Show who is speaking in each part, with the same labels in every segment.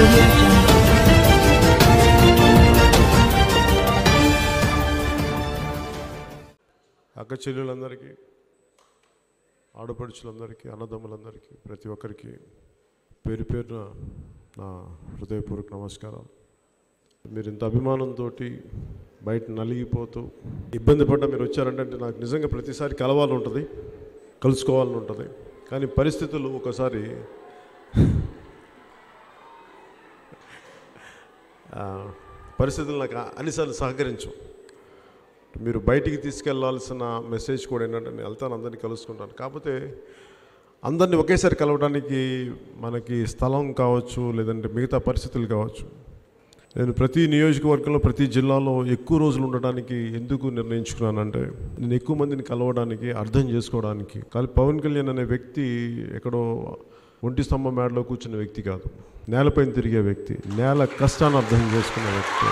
Speaker 1: audio jungle.
Speaker 2: అక్క చెల్లెలందరికీ, ఆడపడుచులందరికీ, అన్నదమ్ములందరికీ, ప్రతి ఒక్కరికి పేరు పేరున నా హృదయపూర్వక నమస్కారాలు. మీరు ఇంత అభిమానంతో బయట నలిగిపోతూ ఇబ్బంది పడ్డ మీరు వచ్చారంటే నాకు నిజంగా ప్రతిసారి కలవాలని ఉంటుంది, కలుసుకోవాలని ఉంటుంది. కానీ పరిస్థితులు ఒకసారి పరిస్థితులు నాకు అన్నిసార్లు సహకరించు. మీరు బయటికి తీసుకెళ్లాల్సిన మెసేజ్ కూడా ఏంటంటే నేను వెళ్తాను, అందరినీ కలుసుకుంటాను. కాకపోతే అందరినీ ఒకేసారి కలవడానికి మనకి స్థలం కావచ్చు, లేదంటే మిగతా పరిస్థితులు కావచ్చు. నేను ప్రతి నియోజకవర్గంలో, ప్రతి జిల్లాలో ఎక్కువ రోజులు ఉండడానికి ఎందుకు నిర్ణయించుకున్నానంటే నేను ఎక్కువ మందిని కలవడానికి, అర్థం చేసుకోవడానికి. కానీ పవన్ కళ్యాణ్ అనే వ్యక్తి ఎక్కడో ఒంటి స్తంభం మేడలో కూర్చున్న వ్యక్తి కాదు, నేలపైన తిరిగే వ్యక్తి, నేల కష్టాన్ని అర్థం చేసుకున్న వ్యక్తి.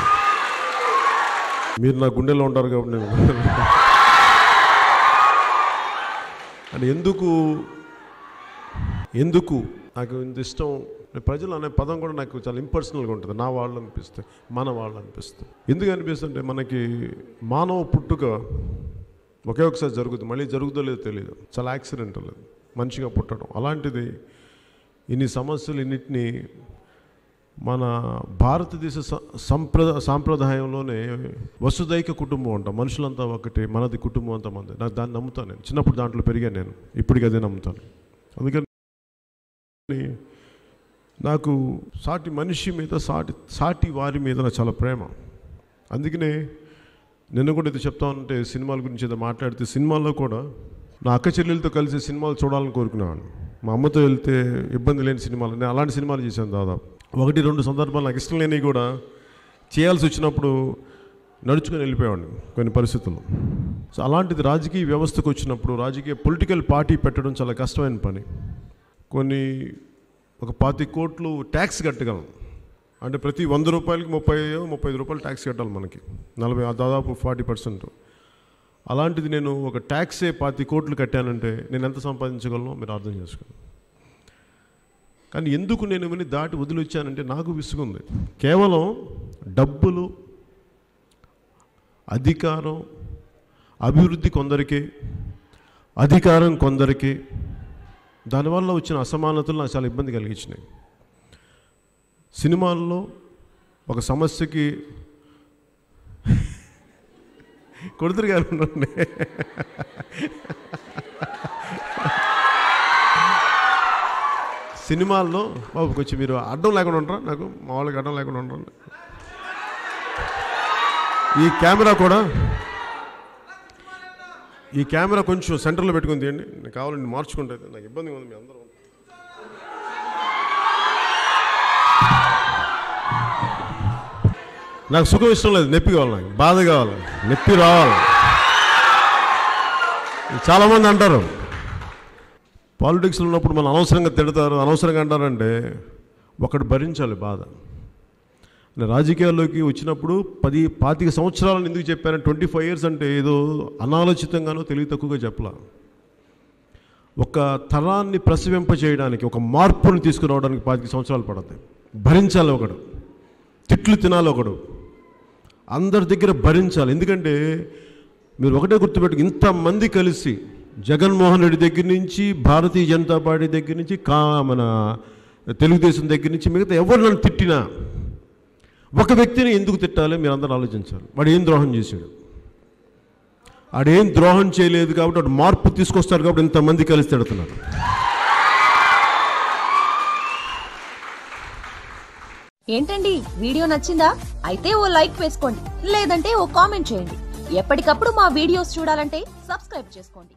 Speaker 2: మీరు నా గుండెలో ఉంటారు కాబట్టి నేను అని ఎందుకు నాకు ఇంత ఇష్టం. ప్రజలు అనే పదం కూడా నాకు చాలా ఇంపర్సనల్గా ఉంటుంది. నా వాళ్ళు అనిపిస్తాయి, మన వాళ్ళు అనిపిస్తాయి. ఎందుకు అనిపిస్తుంటే మనకి మానవ పుట్టుక ఒకే ఒకసారి జరుగుతుంది, మళ్ళీ జరుగుతుందో లేదో తెలియదు. చాలా యాక్సిడెంట్ లేదు మనిషిగా పుట్టడం. అలాంటిది ఇన్ని సమస్యలు ఇన్నిటినీ మన భారతదేశ సాంప్రదాయంలోనే వసుదైక కుటుంబం అంటాం. మనుషులంతా ఒకటి, మనది కుటుంబం అంతా మంది. నాకు దాన్ని నమ్ముతాను. నేను చిన్నప్పుడు దాంట్లో పెరిగాను, నేను ఇప్పటికీ అదే నమ్ముతాను. అందుకని నాకు సాటి మనిషి మీద, సాటి వారి మీద నాకు చాలా ప్రేమ. అందుకనే నిన్న కూడా ఇది చెప్తా ఉంటే సినిమాల గురించి ఏదో మాట్లాడితే, సినిమాల్లో కూడా నా అక్క చెల్లెలతో కలిసి సినిమాలు చూడాలని కోరుకున్నాను. మా అమ్మతో వెళ్తే ఇబ్బంది లేని సినిమాలు, నేను అలాంటి సినిమాలు చేశాను. దాదాపు 1-2 సందర్భాలు నాకు ఇష్టం లేనివి కూడా చేయాల్సి వచ్చినప్పుడు నడుచుకొని వెళ్ళిపోయేవాడిని కొన్ని పరిస్థితుల్లో. సో అలాంటిది రాజకీయ వ్యవస్థకు వచ్చినప్పుడు, రాజకీయ పొలిటికల్ పార్టీ పెట్టడం చాలా కష్టమైన పని. ఒక 25 కోట్లు ట్యాక్స్ కట్టగలం అంటే ప్రతి 100 రూపాయలకి 35 రూపాయలు ట్యాక్స్ కట్టాలి మనకి, 40, దాదాపు 40%. అలాంటిది నేను ఒక ట్యాక్సే 25 కోట్లు కట్టానంటే నేను ఎంత సంపాదించగలను మీరు అర్థం చేసుకోండి. కానీ ఎందుకు నేను ఇవన్నీ దాటి వదిలిచ్చానంటే నాకు విసుగుంది. కేవలం డబ్బులు, అధికారం, అభివృద్ధి కొందరికి, అధికారం కొందరికి, దానివల్ల వచ్చిన అసమానతలు నాకు చాలా ఇబ్బంది కలిగించినాయి. సినిమాల్లో ఒక సమస్యకి కొడుతురు గారు సినిమాల్లో బాబు కొంచెం మీరు అడ్డం లేకుండా ఉంటారా, నాకు మా వాళ్ళకి అడ్డం లేకుండా ఉంటారు. ఈ కెమెరా కొంచెం సెంటర్లో పెట్టుకుని తీయండి, నేను కావాలండి మార్చుకుంటే నాకు ఇబ్బందిగా ఉంది. మీ అందరూ నాకు సుఖం ఇష్టం లేదు, నొప్పి కావాలి, నాకు బాధ కావాలి, నొప్పి రావాలి. చాలామంది అంటారు పాలిటిక్స్లో ఉన్నప్పుడు మనం అనవసరంగా తిడతారు, అనవసరంగా అంటారంటే ఒకటి భరించాలి బాధ. రాజకీయాల్లోకి వచ్చినప్పుడు 10-25 సంవత్సరాలను ఎందుకు చెప్పాను, 25 years అంటే ఏదో అనాలోచితంగానో తెలివి తక్కువగా చెప్పలా. ఒక తరాన్ని ప్రసవింప చేయడానికి, ఒక మార్పుని తీసుకురావడానికి 25 సంవత్సరాలు పడుతుంది. భరించాలి, ఒకడు తిట్లు తినాలి, ఒకడు అందరి దగ్గర భరించాలి. ఎందుకంటే మీరు ఒకటే గుర్తుపెట్టుకు, ఇంతమంది కలిసి జగన్మోహన్ రెడ్డి దగ్గర నుంచి, భారతీయ జనతా పార్టీ దగ్గర నుంచి, మన తెలుగుదేశం దగ్గర నుంచి మిగతా ఎవరు నన్ను తిట్టినా ఒక వ్యక్తిని ఎందుకు తిట్టాలి మీరు అందరూ ఆలోచించాలి. వాడు ఏం ద్రోహం చేశాడు? వాడేం ద్రోహం చేయలేదు కాబట్టి వాడు మార్పు తీసుకొస్తారు కాబట్టి ఇంతమంది కలిసి తిడుతున్నారు.
Speaker 3: ఏంటండి వీడియో నచ్చిందా? అయితే ఓ లైక్ వేసుకోండి, లేదంటే ఓ కామెంట్ చేయండి. ఎప్పటికప్పుడు మా వీడియోస్ చూడాలంటే సబ్స్క్రైబ్ చేసుకోండి.